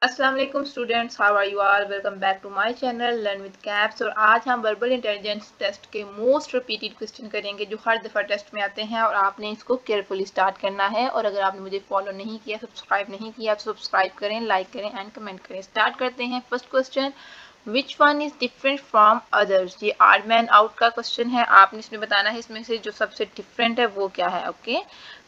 अस्सलाम वालेकुम students, how are you all? Welcome back to my channel learn with Caps. और आज हम वर्बल इंटेलिजेंस टेस्ट के मोस्ट रिपीटेड क्वेश्चन करेंगे जो हर दफ़ा टेस्ट में आते हैं और आपने इसको केयरफुली स्टार्ट करना है। और अगर आपने मुझे फॉलो नहीं किया, सब्सक्राइब नहीं किया तो सब्सक्राइब करें, लाइक करें एंड कमेंट करें। स्टार्ट करते हैं। First question, which one is different from others. ये आड मैन आउट का क्वेश्चन है। आपने इसमें बताना है इसमें से जो सबसे डिफरेंट है वो क्या है। Okay,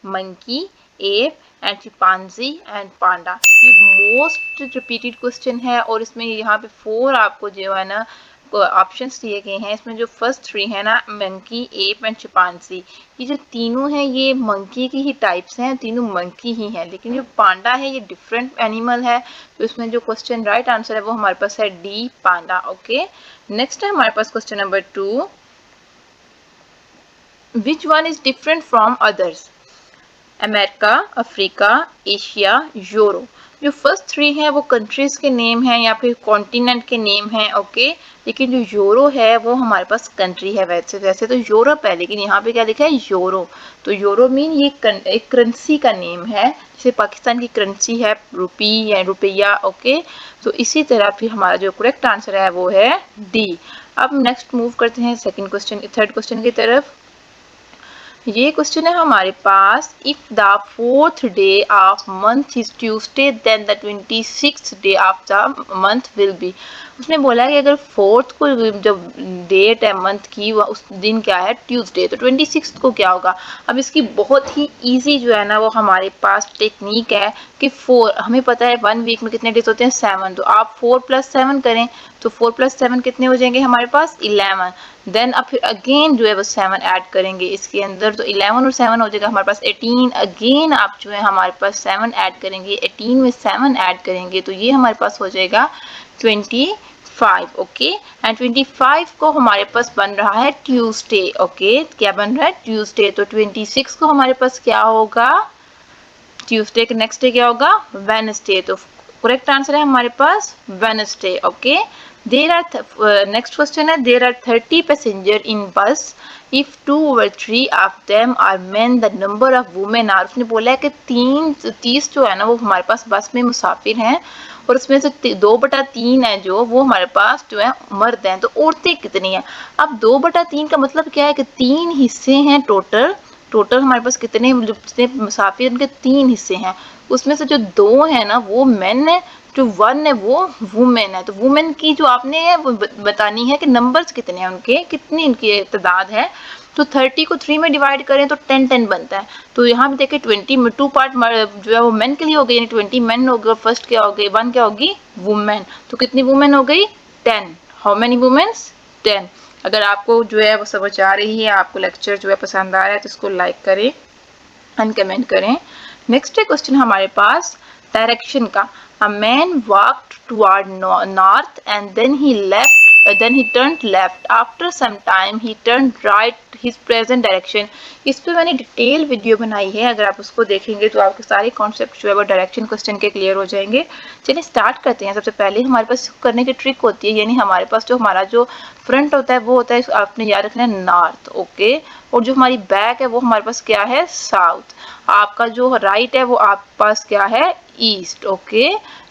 monkey, ape and chimpanzee and panda. ये मोस्ट रिपीटेड क्वेश्चन है और इसमें यहाँ पे 4 आपको जो है ना ऑप्शंस दिए गए हैं। इसमें जो फर्स्ट 3 है ना, मंकी, एप एंड चिंपांजी, ये जो तीनों हैं ये मंकी की ही टाइप्स हैं, तीनों मंकी ही हैं। लेकिन जो पांडा है ये डिफरेंट एनिमल है। तो इसमें जो क्वेश्चन राइट आंसर है वो हमारे पास है डी, पांडा। ओके, नेक्स्ट है हमारे पास question number 2, which one is different from others. America, Africa, Asia, Europe. जो फर्स्ट 3 हैं वो कंट्रीज के नेम हैं या फिर कॉन्टिनेंट के नेम हैं। ओके, लेकिन जो यूरो है वो हमारे पास कंट्री है। वैसे वैसे तो यूरोप है, लेकिन यहाँ पे क्या लिखा है, यूरो। तो यूरो मीन ये एक करेंसी का नेम है, जैसे पाकिस्तान की करेंसी है रुपी या रुपया। ओके, तो इसी तरह फिर हमारा जो करेक्ट आंसर है वो है डी। अब नेक्स्ट मूव करते हैं सेकंड क्वेश्चन, थर्ड क्वेश्चन की तरफ। ये क्वेश्चन है हमारे पास, if the 4th day of month is Tuesday then the 26th day of the month will be. उसने बोला है कि अगर 4th को जब डेट है मंथ की उस दिन क्या है, ट्यूसडे, तो 26th को क्या होगा। अब इसकी बहुत ही इजी जो है ना वो हमारे पास टेक्निक है कि 4, हमें पता है 1 वीक में कितने डेज होते हैं, 7। तो आप 4 + 7 करें तो 4 + 7 कितने हो जाएंगे हमारे पास, 11। देन अब फिर अगेन जो है वो 7 ऐड करेंगे इसके अंदर, तो 11 और 7 हो जाएगा हमारे पास 18। अगेन आप जो है हमारे पास 7 ऐड करेंगे, 18 में 7 ऐड करेंगे तो ये हमारे पास हो जाएगा 25। ओके, एंड 25 को हमारे पास बन रहा है ट्यूसडे। ओके, क्या बन रहा है, ट्यूसडे। तो 26 को हमारे पास क्या होगा, ट्यूसडे के नेक्स्ट डे क्या होगा, वेडनेसडे। तो करेक्ट आंसर है हमारे पास Wednesday. Okay, there are next question है, there are 30 passenger in bus, if 2 over 3 of them are men the number of women are. उसने बोला है कि 30 जो है ना वो हमारे पास बस में मुसाफिर हैं और उसमें से 2/3 है जो वो हमारे पास जो है मर्द हैं। तो औरतें कितनी हैं। अब 2/3 का मतलब क्या है कि 3 हिस्से हैं टोटल। टोटल हमारे पास कितने जितने मुसाफिर, उनके 3 हिस्से हैं। उसमें से जो 2 है ना वो मेन है, जो 1 है वो वुमेन है। तो वुमेन की जो आपने है वो बतानी है कि नंबर्स कितने हैं उनके, कितनी इनकी तादाद है। तो 30 को 3 में डिवाइड करें तो 10 बनता है। तो यहाँ पे देखें 20 में 2 पार्ट जो है वो मेन के लिए हो गई, यानी 20 मेन हो गए और फर्स्ट क्या हो गई, 1 क्या होगी, वुमेन। तो कितनी वुमेन हो गई, 10। How many womens, 10। अगर आपको जो है वो समझ आ रही है, आपको लेक्चर जो है पसंद आ रहा है तो इसको लाइक करें एंड कमेंट करें। नेक्स्ट है क्वेश्चन हमारे पास डायरेक्शन का। A man walked toward north and then he turned left. After some time he turned right, his present direction. इस पे मैंने डिटेल वीडियो बनाई है, अगर आप उसको देखेंगे तो आपके सारे कॉन्सेप्ट जो है वो डायरेक्शन क्वेश्चन के क्लियर हो जाएंगे। चलिए स्टार्ट करते हैं। सबसे पहले हमारे पास करने की ट्रिक होती है, यानी हमारे पास जो हमारा जो फ्रंट होता है वो होता है, आपने याद रखना है, नॉर्थ। ओके, और जो हमारी बैक है वो हमारे पास क्या है, साउथ। आपका जो राइट है वो आपके पास क्या है, ईस्ट। ओके,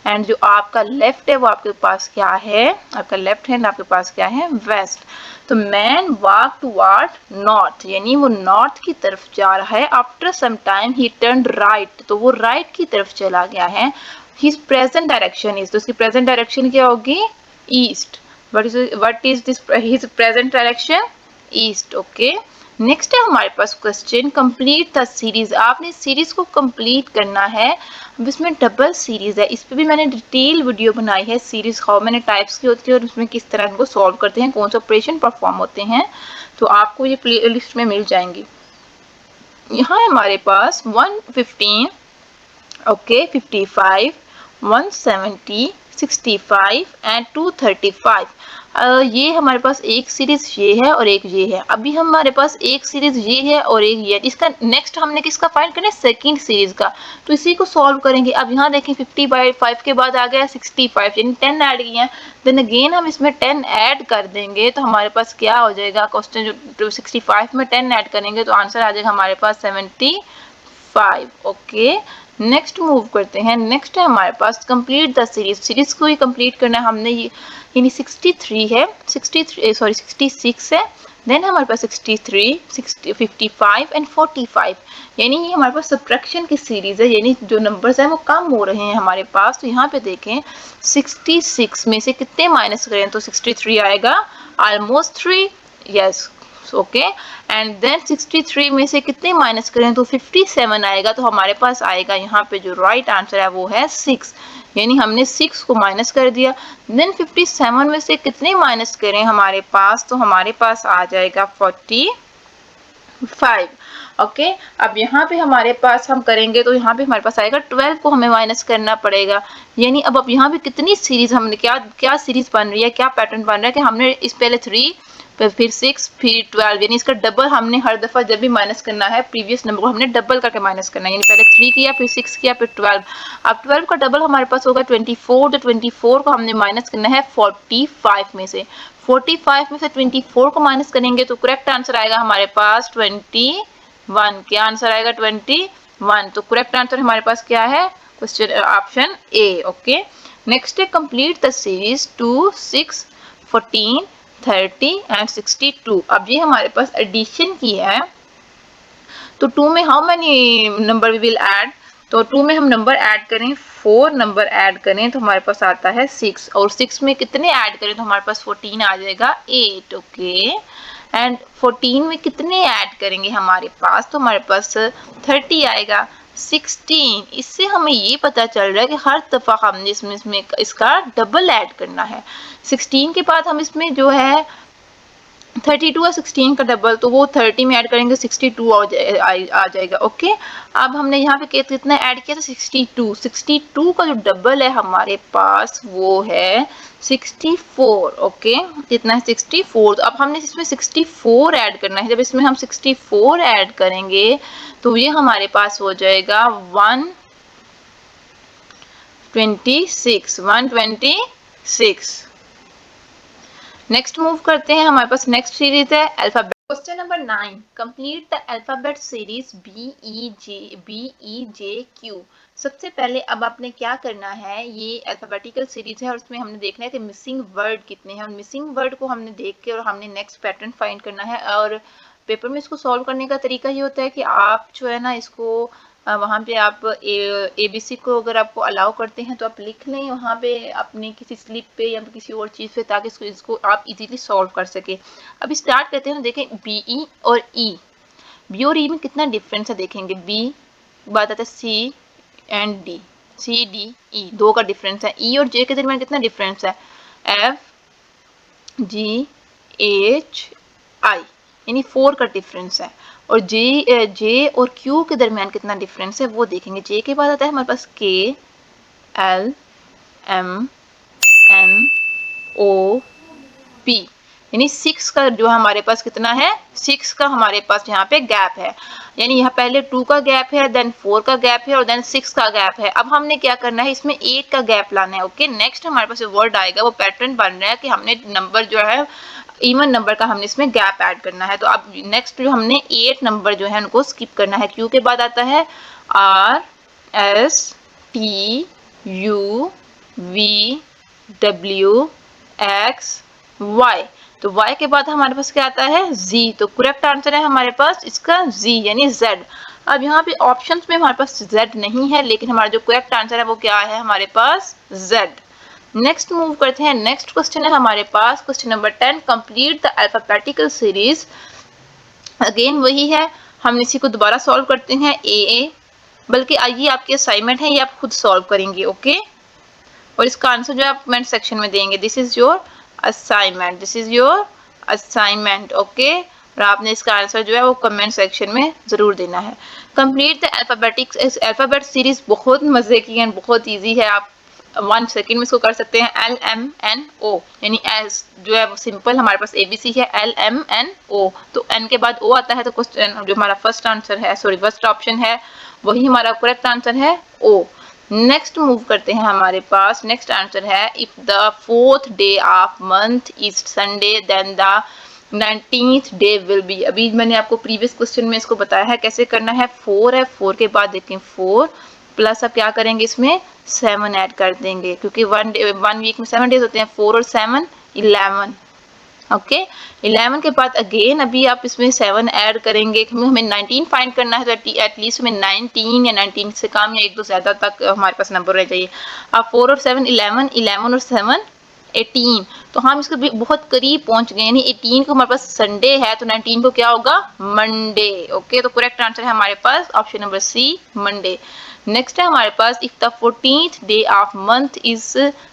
एंड जो आपका लेफ्ट है वो आपके पास क्या है, आपका लेफ्ट हैंड आपके पास क्या है, वेस्ट। तो मैन वॉक टुवर्ड नॉर्थ, यानी वो नॉर्थ की तरफ जा रहा है। आफ्टर सम टाइम ही टर्न राइट, तो वो राइट की तरफ चला गया है। हिज प्रेजेंट डायरेक्शन इज, तो उसकी प्रेजेंट डायरेक्शन क्या होगी, east. what is this his present direction, east. Okay, next है हमारे पास क्वेश्चन, कंप्लीट द सीरीज। आपने सीरीज को कंप्लीट करना है। अब इसमें डबल सीरीज है, इस पर भी मैंने डिटेल वीडियो बनाई है। सीरीज हाउ मैनी टाइप्स की होती है और उसमें किस तरह इनको सॉल्व करते हैं, कौन से ऑपरेशन परफॉर्म होते हैं, तो आपको ये प्ले लिस्ट में मिल जाएंगी। यहाँ हमारे पास 115, ओके, 55, 170, 65 एंड 235। ये हमारे पास एक सीरीज ये है और एक ये है। अभी हमारे पास एक सीरीज ये है और एक ये है। इसका नेक्स्ट हमने किसका फाइंड करना है, सेकंड सीरीज का। तो इसी को सॉल्व करेंगे। अब यहाँ देखें 50/5 के बाद आ गया 65, यानी 10 ऐड किए हैं। देन अगेन हम इसमें 10 ऐड कर देंगे तो हमारे पास क्या हो जाएगा, क्वेश्चन जो 65 में 10 ऐड करेंगे तो आंसर आ जाएगा हमारे पास 75। ओके, नेक्स्ट मूव करते हैं, नेक्स्ट है हमारे पास कंप्लीट द सीरीज, सीरीज को ही कंप्लीट करना है हमने, यानी 63 है, 66 है, देन हमारे पास 63, 60, 55 एंड 45, यानी ये हमारे पास सब्ट्रैक्शन की सीरीज है, यानी जो नंबर्स हैं वो कम हो रहे हैं हमारे पास। तो यहाँ पे देखें 66 में से कितने माइनस करें तो 63 आएगा, almost 3, yes okay, and then 63 में से कितने माइनस करें तो 57 आएगा। तो हमारे पास आएगा यहाँ पे जो राइट आंसर है वो है 6, यानी हमने 6 को माइनस कर दिया। देन 57 में से कितने माइनस करें हमारे पास, तो हमारे पास आ जाएगा 45, ओके। अब यहाँ पे हमारे पास हम करेंगे तो यहाँ पे हमारे पास आएगा 12 को हमें माइनस करना पड़ेगा, यानी अब यहाँ पे कितनी सीरीज हमने क्या सीरीज बन रही है, क्या पैटर्न बन रहा है कि हमने इस पहले 3 फिर 6 फिर 12, यानी इसका डबल हमने हर दफा जब भी माइनस करना है प्रीवियस नंबर को हमने डबल करके माइनस करना है, यानी पहले 3 किया फिर 6 किया फिर 12। अब 12 का डबल हमारे पास होगा 24, तो 24 को हमने माइनस करना है 45 में से, 45 में से 24 को माइनस करेंगे तो करेक्ट आंसर आएगा हमारे पास 21। क्या आंसर आएगा 21, तो करेक्ट आंसर हमारे पास क्या है, question option A, okay. Next है कंप्लीट द सीरीज 2, 6, 14, 30 एंड 62। अब ये हमारे पास एडिशन की है, तो 2 में how many number we will add, तो 2 में हम नंबर ऐड करें, 4 नंबर ऐड करें तो हमारे पास आता है 6, और 6 में कितने ऐड करें तो हमारे पास 14 आ जाएगा 8, ओके। एंड 14 में कितने ऐड करेंगे हमारे पास, तो हमारे पास 30 आएगा। 16, इससे हमें ये पता चल रहा है कि हर दफा हमने इसमें इसका डबल ऐड करना है। 16 के बाद हम इसमें जो है 32 और 16 का डबल, तो वो 30 में ऐड करेंगे 62 आ जाएगा, ओके। अब हमने यहाँ पे कितना ऐड किया था 62, 62 का जो डबल है हमारे पास वो है 64, ओके, कितना है 64। तो अब हमने इसमें 64 ऐड करना है, जब इसमें हम 64 ऐड करेंगे तो ये हमारे पास हो जाएगा 126। नेक्स्ट मूव करते हैं, हमारे पास नेक्स्ट सीरीज है alphabet. Question number 9, complete the alphabet series BEJ सबसे पहले अब आपने क्या करना है, ये अल्फाबेटिकल सीरीज है और उसमें हमने देखना है कि मिसिंग वर्ड कितने हैं, और मिसिंग वर्ड को हमने देख के और हमने नेक्स्ट पैटर्न फाइंड करना है। और पेपर में इसको सॉल्व करने का तरीका ये होता है कि आप जो है ना इसको वहाँ पे आप ABC को अगर आपको अलाउ करते हैं तो आप लिख लें वहाँ पे अपने किसी स्लिप पे या किसी और चीज़ पे, ताकि इसको आप इजीली सॉल्व कर सके। अभी स्टार्ट करते हैं, देखें BE और E, B और E में कितना डिफरेंस है देखेंगे। B बात आता है C एंड D, CDE 2 का डिफरेंस है। E और J के दरमियान कितना डिफरेंस है, FGHI, यानी 4 का डिफरेंस है। और J और Q के दरमियान कितना डिफरेंस है वो देखेंगे। J के बाद आता है हमारे पास K, L, M, N, O, P, यानी 6 का जो हमारे पास कितना है, 6 का हमारे पास यहाँ पे गैप है, यानी यहाँ पहले 2 का गैप है, देन 4 का गैप है और देन 6 का गैप है। अब हमने क्या करना है, इसमें 8 का गैप लाना है, ओके। नेक्स्ट हमारे पास वर्ड आएगा, वो पैटर्न बन रहा है कि हमने नंबर जो है इवन नंबर का हमने इसमें गैप ऐड करना है। तो अब नेक्स्ट जो हमने 8 नंबर जो है उनको स्किप करना है। Q के बाद आता है R, S, T, U, V, W, X, Y, तो Y के बाद हमारे पास क्या आता है Z, तो करेक्ट आंसर है हमारे पास इसका Z, यानी Z। अब यहाँ पे ऑप्शंस में हमारे पास Z नहीं है, लेकिन हमारा जो करेक्ट आंसर है वो क्या है हमारे पास Z। नेक्स्ट मूव करते हैं, नेक्स्ट क्वेश्चन है हमारे पास question number 10, complete the alphabetical series. Again वही है, हम इसी को दोबारा सॉल्व करते हैं AA, बल्कि आइए आपकी असाइनमेंट है ये आप खुद सॉल्व करेंगे, ओके। और इसका आंसर जो है आप कमेंट सेक्शन में देंगे, this is your assignment, this is your assignment, okay. और आपने इसका आंसर जो है वो कमेंट सेक्शन में जरूर देना है। कंप्लीट द अल्फाबेट सीरीज बहुत मजे की है, बहुत इजी है, आप 1 सेकेंड में इसको कर सकते हैं। LMNO, यानी एस जो है वो सिंपल हमारे पास ABC है, LMNO, तो N के बाद O आता है, तो क्वेश्चन जो हमारा फर्स्ट आंसर है, सॉरी फर्स्ट ऑप्शन है वही हमारा करेक्ट आंसर है O। नेक्स्ट मूव करते हैं, हमारे पास नेक्स्ट आंसर है, if the 4th day of month is Sunday then the 19th day will be. अभी मैंने आपको प्रीवियस क्वेश्चन में इसको बताया है कैसे करना है। 4 है, 4 के बाद देखें 4 प्लस अब क्या करेंगे इसमें 7 ऐड कर देंगे, क्योंकि वन वीक में 7 डेज होते हैं, 4 और 7 11। ओके 11 के बाद अगेन अभी आप इसमें 7 ऐड करेंगे, हमें 19 फाइंड करना है, तो एटलीस्ट हमें 19 या 19 से कम या एक दो ज्यादा तक हमारे पास नंबर रह चाहिए। अब 4 और 7 11, 11 और 7 18, तो हम इसके बहुत करीब पहुंच गए, यानी 18 को हमारे पास संडे है, तो 19 को क्या होगा मंडे। ओके तो करेक्ट आंसर है हमारे पास option number C Monday. Next है हमारे पास if the 14th day of month is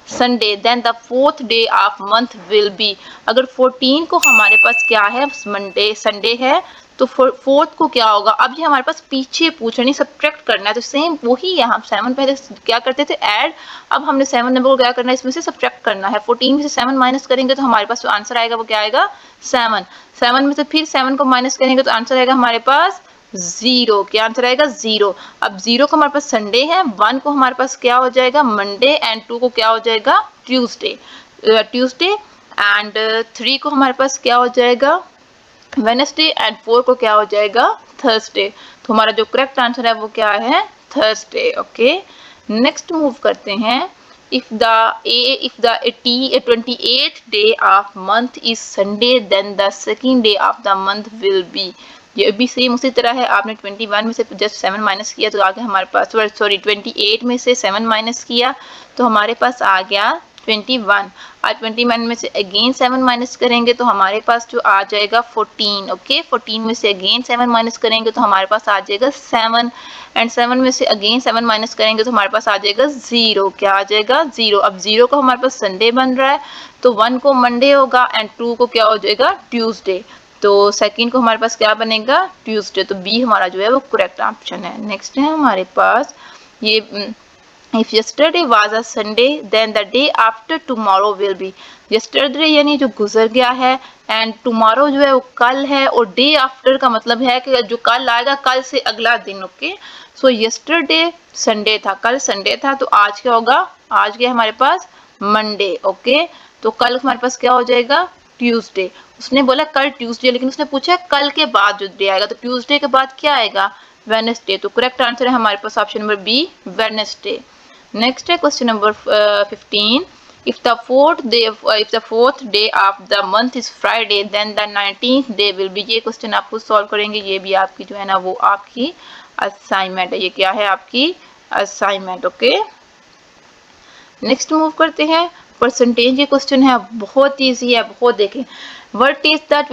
Sunday then the 4th day of month will be. अगर 14 को हमारे पास क्या है मंडे संडे है, तो 4th को क्या होगा। अब ये हमारे पास पीछे पूछ रही सब्ट्रैक्ट करना है, तो सेम वही है, हम 7 पहले क्या करते थे ऐड, अब हमने 7 नंबर को क्या करना है इसमें से सब्ट्रैक्ट करना है। 14 में से 7 माइनस करेंगे तो हमारे पास जो आंसर आएगा वो क्या आएगा 7। 7 में से फिर 7 को माइनस करेंगे तो आंसर आएगा हमारे पास 0। क्या आंसर आएगा 0। अब 0 को हमारे पास संडे है, 1 को हमारे पास क्या हो जाएगा मंडे, एंड 2 को क्या हो जाएगा ट्यूसडे एंड 3 को हमारे पास क्या हो जाएगा वेडनेसडे, एंड 4 को क्या हो जाएगा थर्सडे। तो हमारा जो करेक्ट आंसर है वो क्या है थर्सडे। ओके नेक्स्ट मूव करते हैं। if the 28th day of month is Sunday then the second day of the month will be। ये भी सेम उसी तरह है, आपने 21 में से जस्ट 7 माइनस किया तो आगे हमारे पास, सॉरी 28 में से 7 माइनस किया तो हमारे पास आ गया 21। और 21 में से अगेन 7 माइनस करेंगे तो हमारे पास जो आ जाएगा 14। ओके 14 में से अगेन 7 माइनस करेंगे तो हमारे पास आ जाएगा 7, एंड 7 में से अगेन 7 माइनस करेंगे तो हमारे पास आ जाएगा 0। क्या आ जाएगा 0। अब 0 को हमारे पास संडे बन रहा है, तो 1 को मंडे होगा, एंड 2 को क्या हो जाएगा ट्यूसडे, तो सेकंड को हमारे पास क्या बनेगा ट्यूसडे। तो बी हमारा जो है वो करेक्ट ऑप्शन है। नेक्स्ट है हमारे पास ये if yesterday was a Sunday then the day after tomorrow will be। yesterday यानी जो गुजर गया है, एंड tomorrow जो है वो कल है, और day after का मतलब है कि जो कल आएगा कल से अगला दिन। ओके सो yesterday संडे था, कल संडे था, तो आज क्या होगा आज क्या हमारे पास मंडे। ओके तो कल हमारे पास क्या हो जाएगा ट्यूसडे। उसने बोला कल ट्यूसडे, लेकिन उसने पूछा कल के बाद जो डे आएगा, तो ट्यूसडे के बाद क्या आएगा वेडनेसडे। तो करेक्ट आंसर है हमारे पास option number B Wednesday. Next है question number 15। if the fourth day of the month is Friday then the 19th day will be। ये क्वेश्चन आप खुद सॉल्व करेंगे, ये भी आपकी जो है ना वो आपकी असाइनमेंट है, ये क्या है आपकी असाइनमेंट। ओके नेक्स्ट मूव करते हैं परसेंटेज। ये क्वेश्चन है बहुत ईजी है, बहुत देखें व्हाट इज द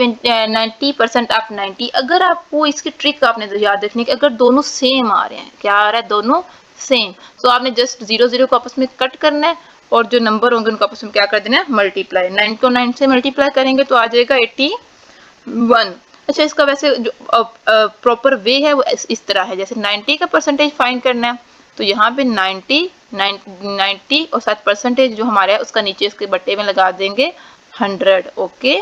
90% ऑफ 90। अगर आपको इसकी ट्रिक आपने तो याद रखनी कि अगर दोनों सेम आ रहे हैं, क्या आ रहा है दोनों सेम, तो आपने जस्ट 0 0 को आपस में कट करना है, और जो नंबर होंगे उनको आपस में क्या कर देना है मल्टीप्लाई। 9 को 9 से मल्टीप्लाई करेंगे तो आ जाएगा 81। अच्छा इसका वैसे जो प्रॉपर वे है वो इस तरह है, जैसे 90 का परसेंटेज फाइंड करना है तो यहाँ पे 90 और साथ परसेंटेज जो हमारा है उसका नीचे इसके बट्टे में लगा देंगे 100। ओके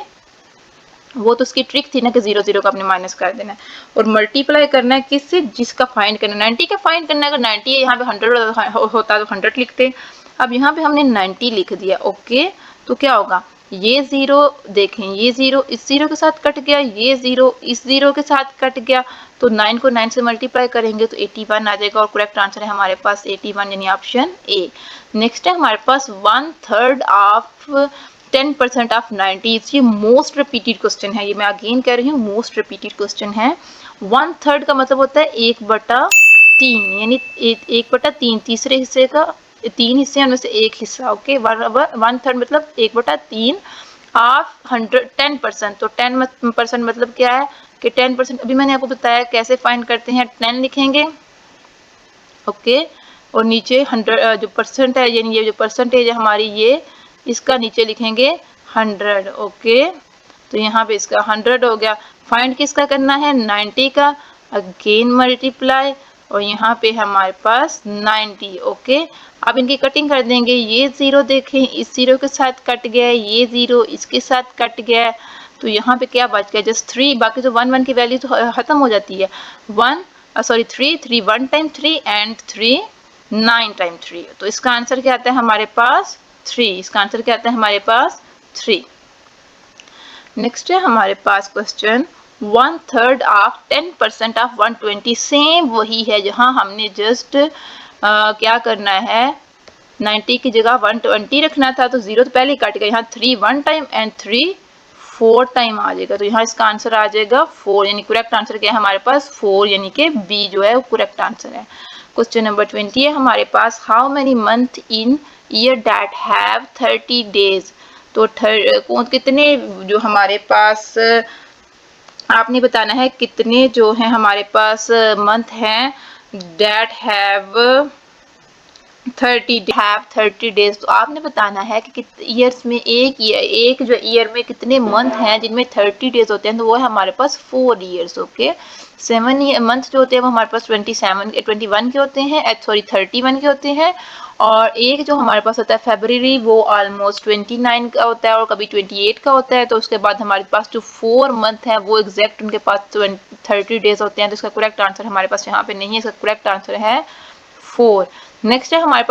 वो तो उसकी ट्रिक थी ना कि 0 0 का आपने माइनस कर देना है, और मल्टीप्लाई करना है किससे जिसका फाइंड करना है 90 का फाइंड करना है। अगर 90 है यहाँ पे 100 होता तो 100 लिखते, अब यहाँ पे हमने 90 लिख दिया। ओके तो क्या होगा ये 0 देखें, ये 0 इस 0 के साथ कट गया, ये 0 इस 0 के साथ कट गया, तो 9 को 9 से मल्टीप्लाई करेंगे तो 81 आ जाएगा, और करेक्ट आंसर है हमारे पास 81 यानी ऑप्शन ए। नेक्स्ट है हमारे पास 1/3 ऑफ 10% ऑफ 90। ये मोस्ट रिपीटेड क्वेश्चन है, ये मैं अगेन कह रही हूँ मोस्ट रिपीटेड क्वेश्चन है। 1/3 का मतलब होता है 1/3, यानी 1/3 तीसरे हिस्से का 3 हिस्से हैं उनमें से एक हिस्सा। ओके 1/3 मतलब 1/3 ऑफ 10%। तो 10% मतलब क्या है कि 10%, अभी मैंने आपको बताया कैसे फाइंड करते हैं। 10 लिखेंगे ओके और नीचे 100 जो परसेंट है, यानी ये जो परसेंटेज है हमारी ये इसका नीचे लिखेंगे 100। ओके तो यहाँ पे इसका 100 हो गया। फाइंड किसका करना है 90 का, अगेन मल्टीप्लाई, और यहाँ पे हमारे पास 90। ओके अब इनकी कटिंग कर देंगे, ये 0 देखें इस 0 के साथ कट गया, ये 0 इसके साथ कट गया, तो यहाँ पे क्या बच गया जस्ट 3। बाकी तो 1 1 की वैल्यू तो खत्म हो जाती है। 3 1 टाइम 3 एंड 3 9 टाइम 3, तो इसका आंसर क्या आता है हमारे पास 3। इसका आंसर क्या आता है हमारे पास 3। नेक्स्ट है हमारे पास क्वेश्चन 1/3 ऑफ 10% ऑफ 120। सेम वही है जहां हमने जस्ट क्या करना है, 90 की जगह 120 रखना था, तो 0 तो पहले ही कट गया, यहाँ 3 1 टाइम एंड 3 4 टाइम आ जाएगा, तो यहाँ इसका आंसर आ जाएगा 4, यानी करेक्ट आंसर क्या है हमारे पास 4, यानी कि बी जो है वो करेक्ट आंसर है। क्वेश्चन नंबर 20 है हमारे पास, how many month in year that have 30 days, तो कितने जो हमारे पास आपने बताना है कितने जो है हमारे पास मंथ हैं दैट हैव 30 डेज, तो आपने बताना है कि ईयर्स में एक जो ईयर में कितने मंथ हैं जिनमें 30 डेज होते हैं, तो वो है हमारे पास 4 ईयर्स। ओके, 7 मंथ जो होते हैं वो हमारे पास 21 के होते हैं, 31 के होते हैं, और एक जो हमारे पास होता है फरवरी, वो ऑलमोस्ट 29 का होता है और कभी 28 का होता है। तो उसके बाद हमारे पास जो 4 मंथ है वो एग्जैक्ट उनके पास 30 डेज होते हैं, तो इसका करेक्ट आंसर हमारे पास यहाँ पे नहीं है, इसका करेक्ट आंसर है 4। नेक्स्ट है हमारे पास